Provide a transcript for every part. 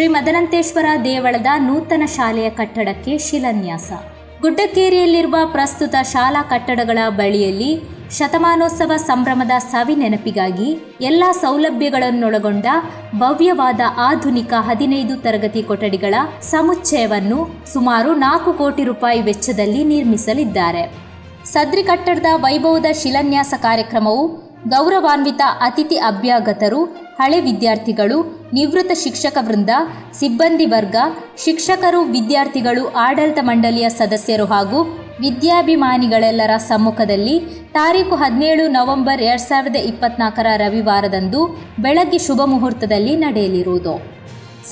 ಶ್ರೀ ಮದನಂತೇಶ್ವರ ದೇವಳದ ನೂತನ ಶಾಲೆಯ ಕಟ್ಟಡಕ್ಕೆ ಶಿಲಾನ್ಯಾಸ. ಗುಡ್ಡಕೇರಿಯಲ್ಲಿರುವ ಪ್ರಸ್ತುತ ಶಾಲಾ ಕಟ್ಟಡಗಳ ಬಳಿಯಲ್ಲಿ ಶತಮಾನೋತ್ಸವ ಸಂಭ್ರಮದ ಸವಿನೆನಪಿಗಾಗಿ ಎಲ್ಲ ಸೌಲಭ್ಯಗಳನ್ನೊಳಗೊಂಡ ಭವ್ಯವಾದ ಆಧುನಿಕ 15 ತರಗತಿ ಕೊಠಡಿಗಳ ಸಮುಚ್ಚಯವನ್ನು ಸುಮಾರು 4 ಕೋಟಿ ರೂಪಾಯಿ ವೆಚ್ಚದಲ್ಲಿ ನಿರ್ಮಿಸಲಿದ್ದಾರೆ. ಸದ್ರಿ ಕಟ್ಟಡದ ವೈಭವದ ಶಿಲಾನ್ಯಾಸ ಕಾರ್ಯಕ್ರಮವು ಗೌರವಾನ್ವಿತ ಅತಿಥಿ ಅಭ್ಯಾಗತರು, ಹಳೆ ವಿದ್ಯಾರ್ಥಿಗಳು, ನಿವೃತ್ತ ಶಿಕ್ಷಕ ವೃಂದ, ಸಿಬ್ಬಂದಿ ವರ್ಗ, ಶಿಕ್ಷಕರು, ವಿದ್ಯಾರ್ಥಿಗಳು, ಆಡಳಿತ ಮಂಡಳಿಯ ಸದಸ್ಯರು ಹಾಗೂ ವಿದ್ಯಾಭಿಮಾನಿಗಳೆಲ್ಲರ ಸಮ್ಮುಖದಲ್ಲಿ ತಾರೀಖು 17 ನವೆಂಬರ್ 2024 ರವಿವಾರದಂದು ಬೆಳಗ್ಗೆ ಶುಭ ಮುಹೂರ್ತದಲ್ಲಿ ನಡೆಯಲಿರುವುದು.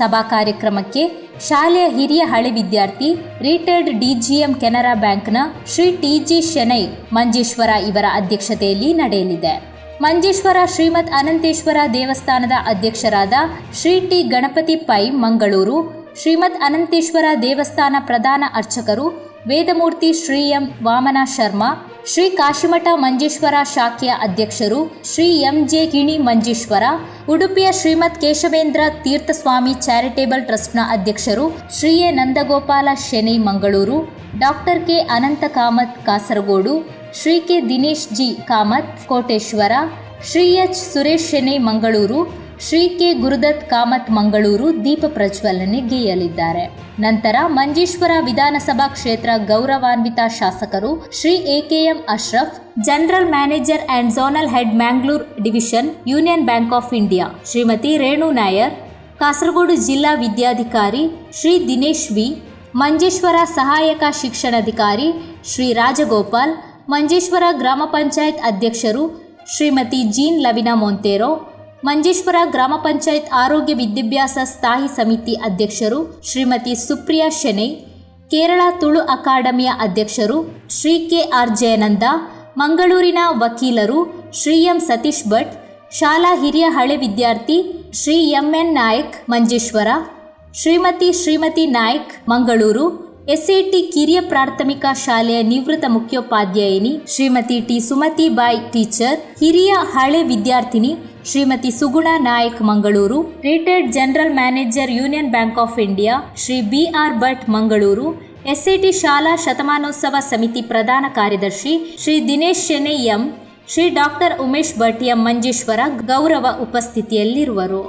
ಸಭಾ ಕಾರ್ಯಕ್ರಮಕ್ಕೆ ಶಾಲೆಯ ಹಿರಿಯ ಹಳೆ ವಿದ್ಯಾರ್ಥಿ, ರಿಟೈರ್ಡ್ DGM ಕೆನರಾ ಬ್ಯಾಂಕ್ನ ಶ್ರೀ TG ಶೆಣೈ ಮಂಜೇಶ್ವರ ಇವರ ಅಧ್ಯಕ್ಷತೆಯಲ್ಲಿ ನಡೆಯಲಿದೆ. ಮಂಜೇಶ್ವರ ಶ್ರೀಮದ್ ಅನಂತೇಶ್ವರ ದೇವಸ್ಥಾನದ ಅಧ್ಯಕ್ಷರಾದ ಶ್ರೀ T ಗಣಪತಿ ಪೈ ಮಂಗಳೂರು, ಶ್ರೀಮದ್ ಅನಂತೇಶ್ವರ ದೇವಸ್ಥಾನ ಪ್ರಧಾನ ಅರ್ಚಕರು ವೇದಮೂರ್ತಿ ಶ್ರೀ M ವಾಮನ ಶರ್ಮಾ, ಶ್ರೀ ಕಾಶಿಮಠ ಮಂಜೇಶ್ವರ ಶಾಖೆಯ ಅಧ್ಯಕ್ಷರು ಶ್ರೀ MJ ಕಿಣಿ ಮಂಜೇಶ್ವರ, ಉಡುಪಿಯ ಶ್ರೀಮದ್ ಕೇಶವೇಂದ್ರ ತೀರ್ಥಸ್ವಾಮಿ ಚಾರಿಟೇಬಲ್ ಟ್ರಸ್ಟ್ನ ಅಧ್ಯಕ್ಷರು Shri A Nandagopala Shenoy Mangaluru, doctor K Ananta Kamath Kasaragod, Shri K Dinesh G Kamath Koteshwara, Shri H Suresh Shenoy Mangaluru, Shri K Gurudatt Kamath Mangaluru ದೀಪ ಪ್ರಜ್ವಲನೆಗೈಯಲಿದ್ದಾರೆ. ನಂತರ ಮಂಜೇಶ್ವರ ವಿಧಾನಸಭಾ ಕ್ಷೇತ್ರ ಗೌರವಾನ್ವಿತ ಶಾಸಕರು Shri AKM Ashraf, general manager and zonal head Mangalore division Union Bank of India Shrimati Renu Nair, Kasaragod ಜಿಲ್ಲಾ ವಿದ್ಯಾಧಿಕಾರಿ ಶ್ರೀ ದಿನೇಶ್ V, ಮಂಜೇಶ್ವರ ಸಹಾಯಕ ಶಿಕ್ಷಣಾಧಿಕಾರಿ ಶ್ರೀ ರಾಜಗೋಪಾಲ್, ಮಂಜೇಶ್ವರ ಗ್ರಾಮ ಪಂಚಾಯತ್ ಅಧ್ಯಕ್ಷರು ಶ್ರೀಮತಿ ಜೀನ್ ಲವಿನಾ ಮೊಂತೇರೋ, ಮಂಜೇಶ್ವರ ಗ್ರಾಮ ಪಂಚಾಯತ್ ಆರೋಗ್ಯ ವಿದ್ಯಾಭ್ಯಾಸ ಸ್ಥಾಯಿ ಸಮಿತಿ ಅಧ್ಯಕ್ಷರು ಶ್ರೀಮತಿ ಸುಪ್ರಿಯಾ ಶೆಣೈ, ಕೇರಳ ತುಳು ಅಕಾಡೆಮಿಯ ಅಧ್ಯಕ್ಷರು ಶ್ರೀ KR ಜಯನಂದ, ಮಂಗಳೂರಿನ ವಕೀಲರು ಶ್ರೀ M ಸತೀಶ್ ಭಟ್, ಶಾಲಾ ಹಿರಿಯ ಹಳೆ ವಿದ್ಯಾರ್ಥಿ ಶ್ರೀ MN ನಾಯಕ್ ಮಂಜೇಶ್ವರ, ಶ್ರೀಮತಿ ನಾಯಕ್ ಮಂಗಳೂರು, SAT ಕಿರಿಯ ಪ್ರಾಥಮಿಕ ಶಾಲೆಯ ನಿವೃತ್ತ ಮುಖ್ಯೋಪಾಧ್ಯಾಯಿನಿ ಶ್ರೀಮತಿ T ಸುಮತಿ ಬಾಯ್ ಟೀಚರ್, ಹಿರಿಯ ಹಳೆ ವಿದ್ಯಾರ್ಥಿನಿ Shrimati Suguna Nayak Mangaluru, retired general manager Union Bank of India Shri BR Bhat Mangaluru, SAT ಶಾಲಾ ಶತಮಾನೋತ್ಸವ ಸಮಿತಿ ಪ್ರಧಾನ ಕಾರ್ಯದರ್ಶಿ Shri Dinesh Shenoy M, Shri doctor Umesh Bhat M Manjeshwar ಗೌರವ ಉಪಸ್ಥಿತಿಯಲ್ಲಿರುವರು.